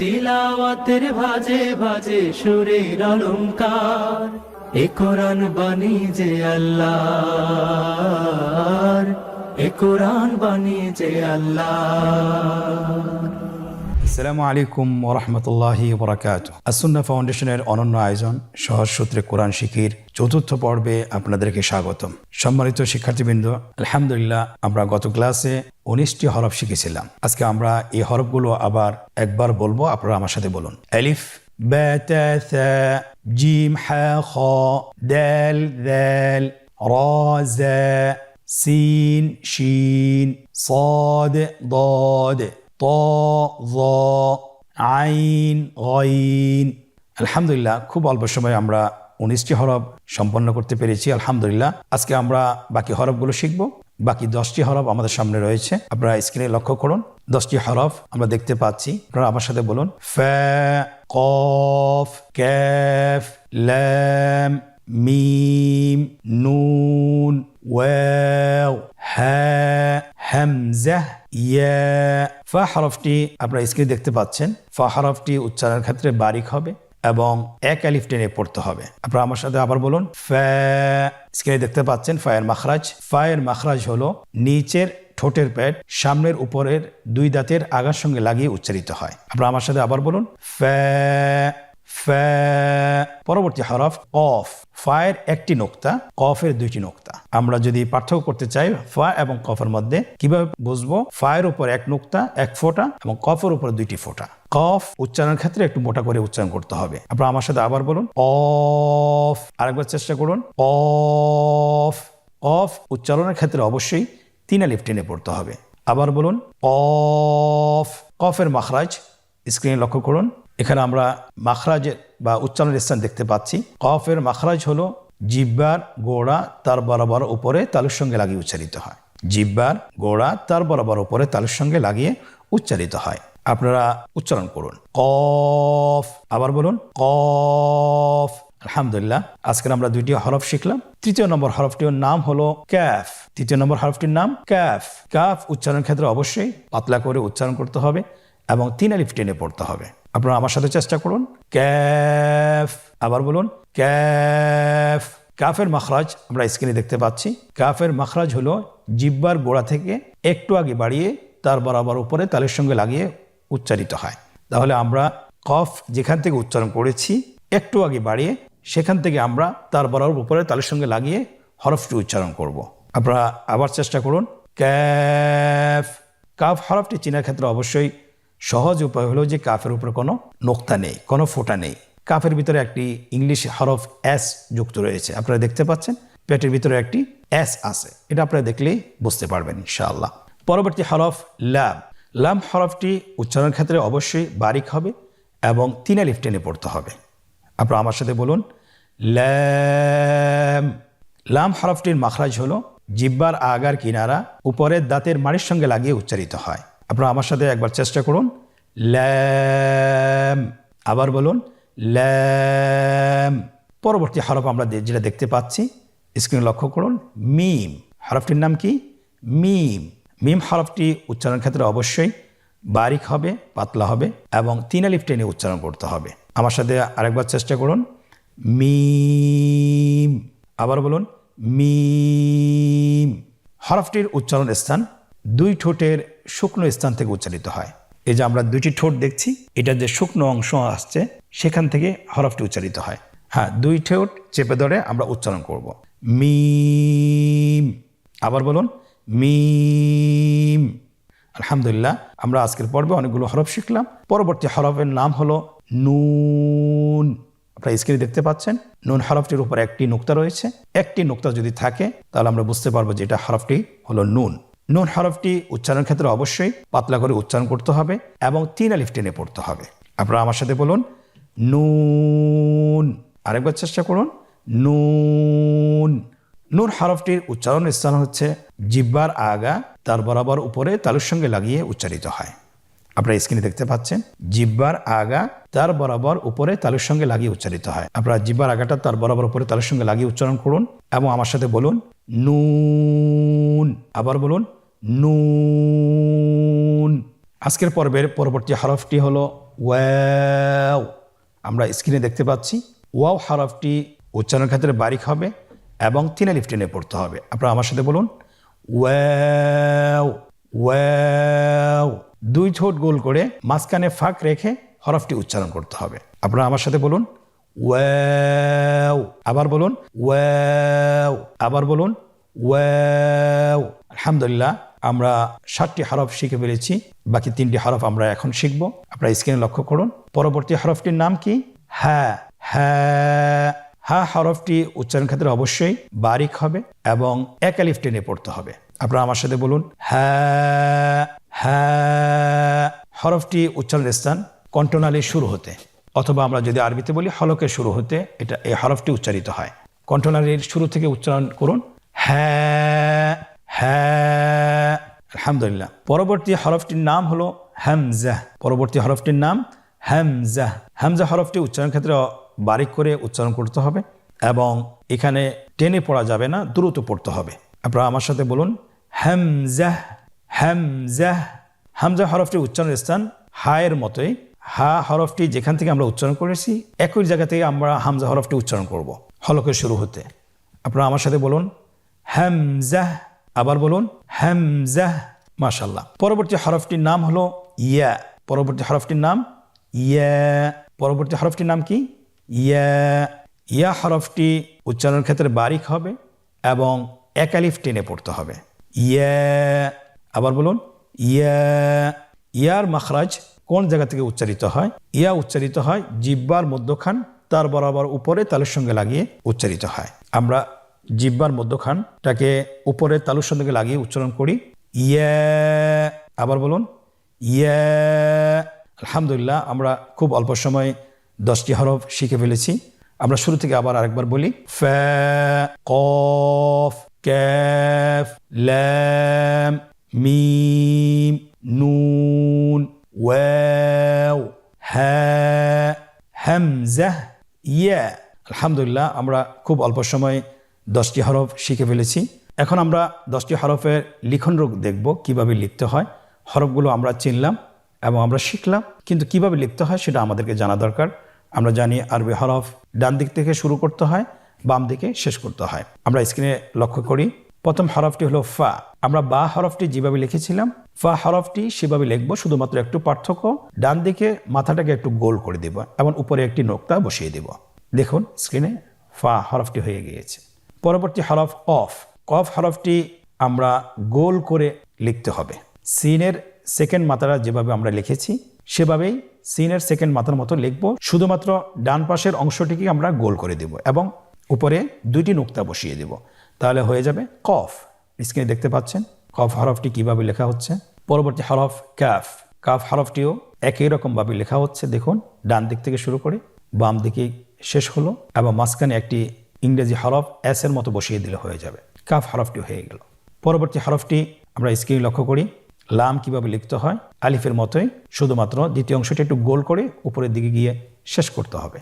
তিলাওয়াতের ভাজে ভাজে সুরের অলংকার, এ কোরআন বাণী যে আল্লাহর, এ কোরআন বাণী যে আল্লাহর। আসসালামু আলাইকুম ওরহমতুল্লাহি ওবরাকাতুহু। আসুন্নাহ ফাউন্ডেশনের অনন্য আয়োজন সহজ সূত্রে কোরআন শিখির চতুর্থ পর্বে আপনাদেরকে স্বাগতম। সম্মানিত শিক্ষার্থীবৃন্দ, আলহামদুলিল্লাহ আমরা গত ক্লাসে 19টি হরফ শিখেছিলাম। আজকে আমরা এই হরফগুলো আবার একবার বলবো, আপনারা আমার সাথে বলুন। আলিফ, বা, তা, সা, জিম, হা, খ, দাল, যাল, রা, জা, সিন, শিন, صاد, ضاد, طاء, ظاء, আইন, গইন। আলহামদুলিল্লাহ খুব অল্প সময়ে আমরা 19টি হরফ সম্পন্ন করতে পেরেছি, আলহামদুলিল্লাহ। আজকে আমরা বাকি হরফগুলো শিখব। বাকি 10টি হরফ আমাদের সামনে রয়েছে, আপনারা স্ক্রিনে লক্ষ্য করুন। 10টি হরফ আমরা দেখতে পাচ্ছি, আপনারা আমার সাথে বলুন। ফা, কফ, কাফ, লাম, মিম, নুন, ওয়াও, হা, হামজা, ইয়া। ফা হরফটি আপনারা স্ক্রিনে দেখতে পাচ্ছেন। ফা হরফটি উচ্চারণের ক্ষেত্রে বারিক হবে এবং এক আলিফ টেনে পড়তে হবে। আপনারা আমার সাথে আবার বলুন। ফা, স্ক্রিনে দেখতে পাচ্ছেন ফায়ের মাখরাজ। ফায়ের মাখরাজ হলো নিচের ঠোঁটের প্যাড সামনের উপরের দুই দাঁতের আগার সঙ্গে লাগিয়ে উচ্চারিত হয়। আপনারা আমার সাথে আবার বলুন। ফা, ফা। পরবর্তী হরফ কফ। ফায়ের একটি নোক্তা, কফের দুইটি নোক্তা। আমরা যদি পার্থক্য করতে চাই ফা এবং কফের মধ্যে, কিভাবে বুঝবো? ফায়ের উপর এক নোক্তা, এক ফোঁটা, এবং কফের উপর দুইটি ফোঁটা। কফ উচ্চারণের ক্ষেত্রে একটু মোটা করে উচ্চারণ করতে হবে। আপনারা আমার সাথে আবার বলুন। কফ। আরেকবার চেষ্টা করুন। কফ। কফ উচ্চারণের ক্ষেত্রে অবশ্যই 3 আলিফ টেনে পড়তে হবে। আবার বলুন। কফ। কফের মাখরাজ স্ক্রিনে লক্ষ্য করুন। এখানে আমরা মাখরাজের বা উচ্চারণের স্থান দেখতে পাচ্ছি। কফের মাখরাজ হলো জিহ্বার গোড়া তার বরাবর উপরে তালুর সঙ্গে লাগিয়ে উচ্চারিত হয়। জিহ্বার গোড়া তার বরাবর উপরে তালুর সঙ্গে লাগিয়ে উচ্চারিত হয়। আপনারা উচ্চারণ করুন। কফ। আবার বলুন। কফ। আলহামদুলিল্লাহ আজকের আমরা 2টি হরফ শিখলাম। তৃতীয় নম্বর হরফটির নাম হলো কাফ। তৃতীয় নম্বর হরফটির নাম কাফ। কাফ উচ্চারণের ক্ষেত্রে অবশ্যই পাতলা করে উচ্চারণ করতে হবে এবং 3 আলিফ টেনে পড়তে হবে। আপনারা আমার সাথে চেষ্টা করুন। কাফ। আবার বলুন। কাফ। কাফের মাখরাজ আমরা স্ক্রিনে দেখতে পাচ্ছি। কাফের মাখরাজ হলো জিহ্বার গোড়া থেকে একটু আগে বাড়িয়ে তার বরাবর উপরে তালের সঙ্গে লাগিয়ে উচ্চারিত হয়। তাহলে আমরা কফ যেখান থেকে উচ্চারণ করেছি একটু আগে বাড়িয়ে সেখান থেকে আমরা তার বরাবর উপরে তালের সঙ্গে লাগিয়ে হরফটি উচ্চারণ করব। আপনারা আবার চেষ্টা করুন। কাফ। কাফ হরফটি চেনার ক্ষেত্রে অবশ্যই সহজ উপায় হলো যে কাফের উপরে কোনো নোক্তা নেই, কোনো ফোঁটা নেই। কাফের ভিতরে একটি ইংলিশ হরফ এস যুক্ত রয়েছে, আপনারা দেখতে পাচ্ছেন। পেটের ভিতরে একটি এস আছে, এটা আপনারা দেখলেই বুঝতে পারবেন ইনশাআল্লাহ। পরবর্তী হরফ লাম। লাম হরফটি উচ্চারণের ক্ষেত্রে অবশ্যই বারিক হবে এবং 3 আলিফ টেনে পড়তে হবে। আপনারা আমার সাথে বলুন। লাম। লাম হরফটির মাখরাজ হলো জিহ্বার আগার কিনারা উপরের দাঁতের মাড়ির সঙ্গে লাগিয়ে উচ্চারিত হয়। আপনারা আমার সাথে একবার চেষ্টা করুন। লাম। আবার বলুন। লাম। পরবর্তী হরফ আমরা যেটা দেখতে পাচ্ছি স্ক্রিনে লক্ষ্য করুন। মিম। হরফটির নাম কি? মিম। মিম হরফটি উচ্চারণের ক্ষেত্রে অবশ্যই বারিক হবে, পাতলা হবে এবং 3 আলিফ টেনে উচ্চারণ করতে হবে। আমার সাথে আরেকবার চেষ্টা করুন। মিম। আবার বলুন। মিম। হরফটির উচ্চারণ স্থান 2 ঠোঁটের শুকনো স্থান থেকে উচ্চারিত হয়। এই যে আমরা 2টি ঠোঁট দেখছি, এটা যে শুকনো অংশ আসছে সেখান থেকে হরফটি উচ্চারিত হয়। হ্যাঁ, 2 ঠোঁট চেপে ধরে আমরা উচ্চারণ করব। মিম। আবার বলুন। মিম। আলহামদুলিল্লাহ আমরা আজকের পর্বে অনেকগুলো হরফ শিখলাম। পরবর্তী হরফের নাম হলো নুন। আপনারা স্ক্রিনে দেখতে পাচ্ছেন নুন হরফটির উপর একটি নোক্তা রয়েছে। একটি নোক্তা যদি থাকে তাহলে আমরা বুঝতে পারবো যে এটা হরফটি হলো নুন। নুন হরফটি উচ্চারণের ক্ষেত্রে অবশ্যই পাতলা করে উচ্চারণ করতে হবে এবং 3 আলিফ টেনে পড়তে হবে। আপনারা আমার সাথে বলুন। নুন। আরেকবার চেষ্টা করুন। নুন। নুন হরফটির উচ্চারণ স্থান হচ্ছে জিহ্বার আগা তার বরাবর উপরে তালুর সঙ্গে লাগিয়ে উচ্চারিত হয়। আপনারা স্ক্রিনে দেখতে পাচ্ছেন জিহ্বার আগা তার বরাবর উপরে তালুর সঙ্গে লাগিয়ে উচ্চারিত হয়। আপনারা জিহ্বার আগাটা তার বরাবর উপরে তালুর সঙ্গে লাগিয়ে উচ্চারণ করুন এবং আমার সাথে বলুন। নুন। আবার বলুন। নুন। আজকের পর্বের পরবর্তী হরফটি হলো ওয়াও। আমরা স্ক্রিনে দেখতে পাচ্ছি ওয়াও হরফটি উচ্চারণের ক্ষেত্রে বারিক হবে এবং 3 আলিফ টেনে পড়তে হবে। আপনারা আমার সাথে বলুন ওয়াও ওয়াও। 2 ঠোঁট গোল করে মাঝখানে ফাঁক রেখে হরফটি উচ্চারণ করতে হবে। আপনারা আমার সাথে বলুন ওয়াও। আবার বলুন ওয়াও। আবার বলুন ওয়াও। আলহামদুলিল্লাহ, আমরা 7টি হরফ শিখে ফেলেছি। বাকি 3টি হরফ আমরা এখন শিখব। আপনারা স্ক্রিনে লক্ষ্য করুন। পরবর্তী হরফটির নাম কি? হ্যাঁ। হ্যাঁ হা হরফটি উচ্চারণ ক্ষেত্রে অবশ্যই বারিক হবে এবং 1 আলিফ টেনে পড়তে হবে। আপনারা আমার সাথে বলুন হ্যাঁ। হ্যাঁ হরফটি উচ্চারণের স্থান কণ্ঠনালীর শুরু হতে, অথবা আমরা যদি আরবিতে বলি হলকের শুরু হতে এই হরফটি উচ্চারিত হয়। কণ্ঠনালীর শুরু থেকে উচ্চারণ করুন হ্যাঁ। হ্যাঁ। আলহামদুলিল্লাহ। পরবর্তী হরফটির নাম হলো হামজা। পরবর্তী হরফটির নাম হামজা। হামজা হরফটি উচ্চারণ ক্ষেত্রে বারিক করে উচ্চারণ করতে হবে এবং এখানে টেনে পড়া যাবে না, দ্রুত পড়তে হবে। আপনারা আমার সাথে বলুন হামজা। হামজা। হামজা হরফটি উচ্চারণের স্থান হায়ের মতোই। হা হরফটি যেখান থেকে আমরা উচ্চারণ করেছি একই জায়গা থেকে আমরা হামজা হরফটি উচ্চারণ করব হলকের শুরু হতে। আপনারা আমার সাথে বলুন হামজা। আবার বলুন হামজা। মাশাআল্লাহ। পরবর্তী হরফটির নাম হলো ইয়া। পরবর্তী হরফটির নাম ইয়া। পরবর্তী হরফটির নাম কি? ইয়া। ইয়া হরফটি উচ্চারণের ক্ষেত্রে বারিক হবে এবং 1 আলিফ টেনে পড়তে হবে। ইয়া। আবার বলুন ইয়া। ইয়ার মাখরাজ কোন জায়গা থেকে উচ্চারিত হয়? ইয়া উচ্চারিত হয় জিহ্বার মধ্যখান তার বরাবর উপরে তালুর সঙ্গে লাগিয়ে উচ্চারিত হয়। আমরা জিহ্বার মধ্যখানটাকে উপরে তালুর সঙ্গে লাগিয়ে উচ্চারণ করি ইয়া। আবার বলুন ইয়া। আলহামদুলিল্লাহ, আমরা খুব অল্প সময় 10টি হরফ শিখে ফেলেছি। আমরা শুরু থেকে আবার আরেকবার বলি ফা, কফ, কাফ, লাম, মিম, নুন, ওয়াও, হা, হামজা, ইয়া। আলহামদুলিল্লাহ, আমরা খুব অল্প সময় 10টি হরফ শিখে ফেলেছি। এখন আমরা 10টি হরফের লিখন রূপ দেখব, কিভাবে লিখতে হয়। হরফগুলো আমরা চিনলাম এবং আমরা শিখলাম, কিন্তু কিভাবে লিখতে হয় সেটা আমাদেরকে জানা দরকার। আমরা জানি আরবি হরফ ডান দিক থেকে শুরু করতে হয়, বাম দিকে শেষ করতে হয়। আমরা স্ক্রিনে লক্ষ্য করি। প্রথম হরফটি হলো ফা। আমরা বা হরফটি যেভাবে লিখেছিলাম ফা হরফটি সেভাবে লিখবো, শুধুমাত্র একটু পার্থক্য, ডান দিকে মাথাটাকে একটু গোল করে দেব এবং উপরে একটি নোক্তা বসিয়ে দেব। দেখুন স্ক্রিনে ফা হরফটি হয়ে গিয়েছে। পরবর্তী হরফ কফ। কফ হরফটি আমরা গোল করে লিখতে হবে। সিনের সেকেন্ড মাথাটা যেভাবে আমরা লিখেছি সেভাবেই সিনের সেকেন্ড মাথার মতো লিখব, শুধুমাত্র ডান পাশের অংশটিকে আমরা গোল করে দেব এবং উপরে 2টি নোক্তা বসিয়ে দেব, তাহলে হয়ে যাবে কফ। স্ক্রিনে দেখতে পাচ্ছেন কফ হরফটি কিভাবে লেখা হচ্ছে। পরবর্তী হরফ কাফ। কাফ হরফটিও একই রকমভাবে লেখা হচ্ছে। দেখুন ডান দিক থেকে শুরু করে বাম দিকে শেষ হলো এবং মাঝখানে একটি ইংরেজি হরফ এস এর মতো বসিয়ে দিলে হয়ে যাবে, কাফ হরফটি হয়ে গেল। পরবর্তী হরফটি আমরা স্ক্রিনে লক্ষ্য করি। লাম কিভাবে লিখতে হয়? আলিফের মতোই, শুধুমাত্র দ্বিতীয় অংশটি একটু গোল করে উপরের দিকে গিয়ে শেষ করতে হবে।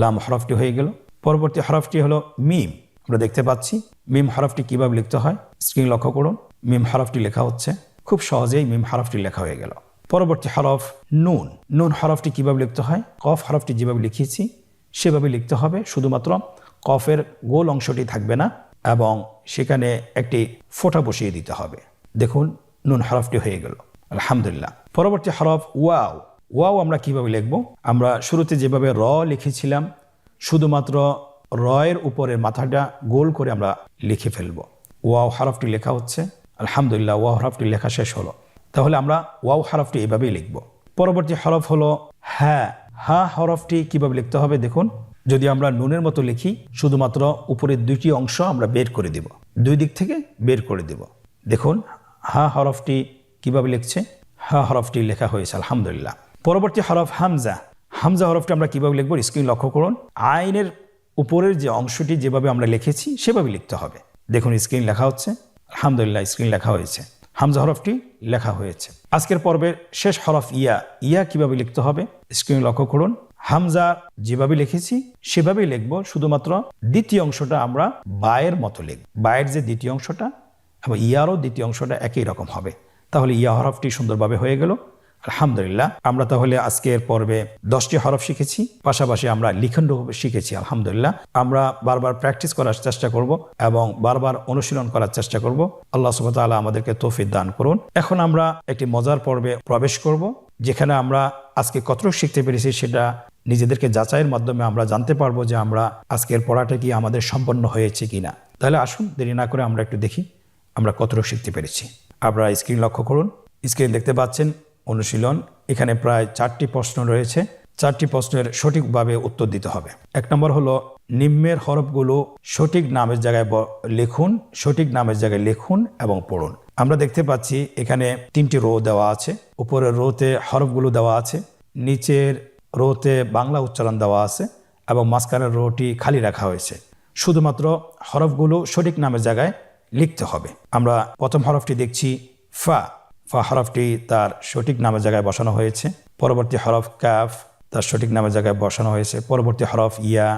লাম হরফটি হয়ে গেল। পরবর্তী হরফটি হলো মিম। আমরা দেখতে পাচ্ছি মিম হরফটি কিভাবে লিখতে হয়। স্ক্রিন লক্ষ্য করুন, মিম হরফটি লেখা হচ্ছে। খুব সহজেই মিম হরফটি লেখা হয়ে গেল। পরবর্তী হরফ নুন। নুন হরফটি কিভাবে লিখতে হয়? কফ হরফটি যেভাবে লিখিয়েছি সেভাবে লিখতে হবে, শুধুমাত্র কফের গোল অংশটি থাকবে না এবং সেখানে একটি ফোঁটা বসিয়ে দিতে হবে। দেখুন নুন হরফটি হয়ে গেল। আলহামদুলিল্লাহ। পরবর্তী হরফ ওয়াও। ওয়াও আমরা কিভাবে লিখব? আমরা শুরুতে যেভাবে র লিখেছিলাম শুধুমাত্র রয়ের উপরে মাথাটা গোল করে আমরা লিখে ফেলব। ওয়াও হরফটি লেখা হচ্ছে। আলহামদুলিল্লাহ, ওয়াও হরফটি লেখা শেষ হলো। তাহলে আমরা ওয়াও হরফটি এভাবেই লিখব। পরবর্তী হরফ হলো হ্যাঁ। হা হরফটি কিভাবে লিখতে হবে? দেখুন, যদি আমরা নুনের মতো লিখি শুধুমাত্র উপরের 2টি অংশ আমরা বের করে দেব, 2 দিক থেকে বের করে দেব। দেখুন হা হরফটি কিভাবে লিখছে? হা হরফটি লেখা হয়েছে। আলহামদুলিল্লাহ। পরবর্তী হরফ হামজা। হামজা হরফটি আমরা কিভাবে লিখব? স্ক্রিন লক্ষ্য করুন। আইনের উপরের যে অংশটি যেভাবে আমরা লিখেছি সেভাবে লিখতে হবে। দেখুন স্ক্রিন লেখা হচ্ছে। আলহামদুলিল্লাহ, স্ক্রিন লেখা হয়েছে। হামজা হরফটি লেখা হয়েছে। আজকের পর্বের শেষ হরফ ইয়া। ইয়া কিভাবে লিখতে হবে? স্ক্রিন লক্ষ্য করুন। হামজা যেভাবে লিখেছি সেভাবেই লিখব, শুধুমাত্র দ্বিতীয় অংশটা আমরা বায়ের মতো লিখব। বায়ের যে দ্বিতীয় অংশটা এবং ইয়ারও দ্বিতীয় অংশটা একই রকম হবে। তাহলে ইয়া হরফটি সুন্দরভাবে হয়ে গেল। আলহামদুলিল্লাহ, আমরা তাহলে আজকের পর্বে 10টি হরফ শিখেছি, পাশাপাশি আমরা লিখন শিখেছি। আলহামদুলিল্লাহ, আমরা বারবার প্র্যাকটিস করার চেষ্টা করব এবং বারবার অনুশীলন করার চেষ্টা করব। আল্লাহ সুবহানাহু ওয়া তাআলা আমাদেরকে তৌফিক দান করুন। এখন আমরা একটি মজার পর্বে প্রবেশ করব, যেখানে আমরা আজকে কতটুকু শিখতে পেরেছি সেটা নিজেদেরকে যাচাইয়ের মাধ্যমে আমরা জানতে পারবো যে আমরা আজকের পড়াটা কি আমাদের সম্পন্ন হয়েছে কিনা। তাহলে আসুন দেরি না করে আমরা একটু দেখি আমরা কতটুকু শিখতে পেরেছি। আপনারা স্ক্রিন লক্ষ্য করুন, স্ক্রিন দেখতে পাচ্ছেন অনুশীলন। এখানে প্রায় 4টি প্রশ্ন রয়েছে। 4টি প্রশ্নের সঠিকভাবে উত্তর দিতে হবে। 1 নম্বর হলো নিম্নের হরফগুলো সঠিক নামের জায়গায় লিখুন, সঠিক নামের জায়গায় লিখুন এবং পড়ুন। আমরা দেখতে পাচ্ছি এখানে 3টি রো দেওয়া আছে। উপরের রোতে হরফগুলো দেওয়া আছে, নিচের রোতে বাংলা উচ্চারণ দেওয়া আছে এবং মাঝখানের রোটি খালি রাখা হয়েছে। শুধুমাত্র হরফগুলো সঠিক নামের জায়গায় লিখতে হবে। আমরা প্রথম হরফটি দেখছি ফা। ফা হরফটি তার সঠিক নামের জায়গায় বসানো হয়েছে। পরবর্তী হরফ কাফ, তার সঠিক নামের জায়গায় বসানো হয়েছে। পরবর্তী হরফ ইয়া,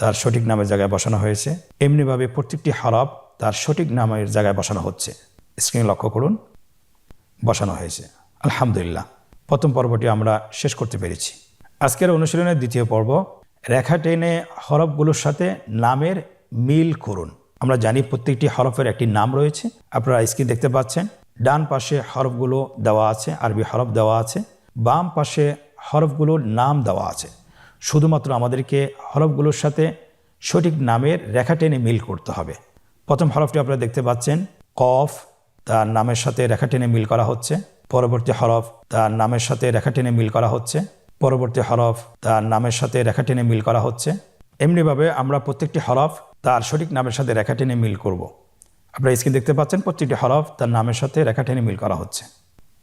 তার সঠিক নামের জায়গায় বসানো হয়েছে। এমনিভাবে প্রত্যেকটি হরফ তার সঠিক নামের জায়গায় বসানো হচ্ছে। স্ক্রিন লক্ষ্য করুন, বসানো হয়েছে। আলহামদুলিল্লাহ, প্রথম পর্বটি আমরা শেষ করতে পেরেছি। আজকের অনুশীলনের দ্বিতীয় পর্ব, রেখা টেনে হরফগুলোর সাথে নামের মিল করুন। আমরা জানি প্রত্যেকটি হরফের একটি নাম রয়েছে। আপনারা স্ক্রিন দেখতে পাচ্ছেন, ডান পাশে হরফগুলো দেওয়া আছে, আরবি হরফ দেওয়া আছে। বাম পাশে হরফগুলোর নাম দেওয়া আছে। শুধুমাত্র আমাদেরকে হরফগুলোর সাথে সঠিক নামের রেখা টেনে মিল করতে হবে। প্রথম হরফটি আপনারা দেখতে পাচ্ছেন কফ, তার নামের সাথে রেখা টেনে মিল করা হচ্ছে। পরবর্তী হরফ তার নামের সাথে রেখা টেনে মিল করা হচ্ছে। পরবর্তী হরফ তার নামের সাথে রেখা টেনে মিল করা হচ্ছে। এমনিভাবে আমরা প্রত্যেকটি হরফ তার সঠিক নামের সাথে রেখা টেনে মিল করব। আপনারা স্ক্রিন দেখতে পাচ্ছেন প্রত্যেকটি হরফ তার নামের সাথে রেখা টেনে মিল করা হচ্ছে।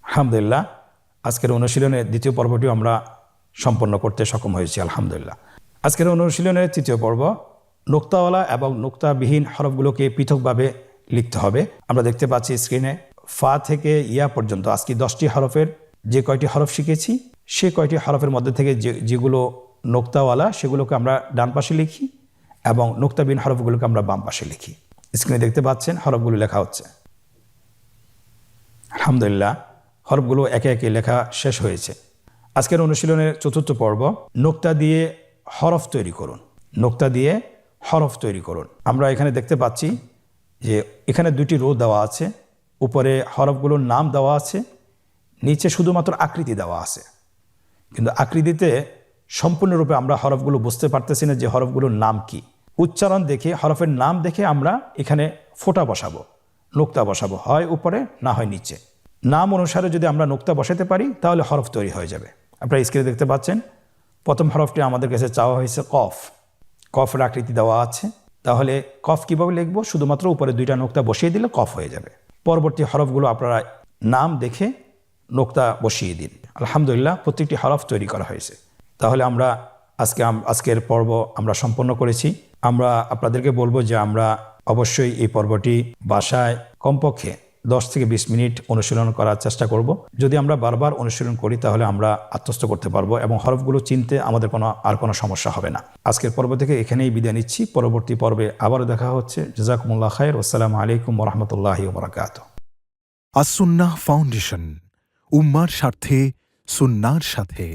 আলহামদুলিল্লাহ, আজকের অনুশীলনের দ্বিতীয় পর্বটিও আমরা সম্পন্ন করতে সক্ষম হয়েছি। আলহামদুলিল্লাহ, আজকের অনুশীলনের তৃতীয় পর্ব, নোক্তাওয়ালা এবং নোক্তাবিহীন হরফগুলোকে পৃথকভাবে লিখতে হবে। আমরা দেখতে পাচ্ছি স্ক্রিনে ফা থেকে ইয়া পর্যন্ত আজকে 10টি হরফের যে কয়টি হরফ শিখেছি, সে কয়টি হরফের মধ্যে থেকে যেগুলো নোক্তাওয়ালা সেগুলোকে আমরা ডান পাশে লিখি এবং নোক্তাবিহীন হরফগুলোকে আমরা বাম পাশে লিখি। স্ক্রিনে দেখতে পাচ্ছেন হরফগুলো লেখা হচ্ছে। আলহামদুলিল্লাহ, হরফগুলো একে একে লেখা শেষ হয়েছে। আজকের অনুশীলনের চতুর্থ পর্ব, নোক্তা দিয়ে হরফ তৈরি করুন। নোক্তা দিয়ে হরফ তৈরি করুন। আমরা এখানে দেখতে পাচ্ছি যে এখানে 2টি রো দেওয়া আছে। উপরে হরফগুলোর নাম দেওয়া আছে, নিচে শুধুমাত্র আকৃতি দেওয়া আছে। কিন্তু আকৃতিতে সম্পূর্ণরূপে আমরা হরফগুলো বুঝতে পারতেছি না যে হরফগুলোর নাম কি। উচ্চারণ দেখে, হরফের নাম দেখে আমরা এখানে ফোঁটা বসাবো, নোক্তা বসাবো, হয় উপরে না হয় নিচে। নাম অনুসারে যদি আমরা নোক্তা বসাতে পারি তাহলে হরফ তৈরি হয়ে যাবে। আপনারা স্ক্রিনে দেখতে পাচ্ছেন প্রথম হরফটি আমাদের কাছে চাওয়া হয়েছে কফ। কফের আকৃতি দেওয়া আছে, তাহলে কফ কিভাবে লিখবো? শুধুমাত্র উপরে 2টা নোক্তা বসিয়ে দিলে কফ হয়ে যাবে। পরবর্তী হরফগুলো আপনারা নাম দেখে নোক্তা বসিয়ে দিন। আলহামদুলিল্লাহ, প্রত্যেকটি হরফ তৈরি করা হয়েছে। তাহলে আমরা আজকের পর্ব আমরা সম্পন্ন করেছি। আমরা আপনাদেরকে বলবো যে আমরা অবশ্যই এই পর্বটি বাসায় কমপক্ষে 10 থেকে 20 মিনিট অনুশীলন করার চেষ্টা করব। যদি আমরা বারবার অনুশীলন করি তাহলে আমরা আত্মস্থ করতে পারবো এবং হরফগুলো চিনতে আমাদের কোনো সমস্যা হবে না। আজকের পর্ব থেকে এখানেই বিদায় নিচ্ছি। পরবর্তী পর্বে আবারও দেখা হচ্ছে। জাযাকুমুল্লাহ খায়র। আসসালামু আলাইকুম ওয়া রাহমাতুল্লাহি ওয়া বারাকাতুহু। আস-সুন্নাহ ফাউন্ডেশন, উম্মার স্বার্থে সুন্নাহর সাথে।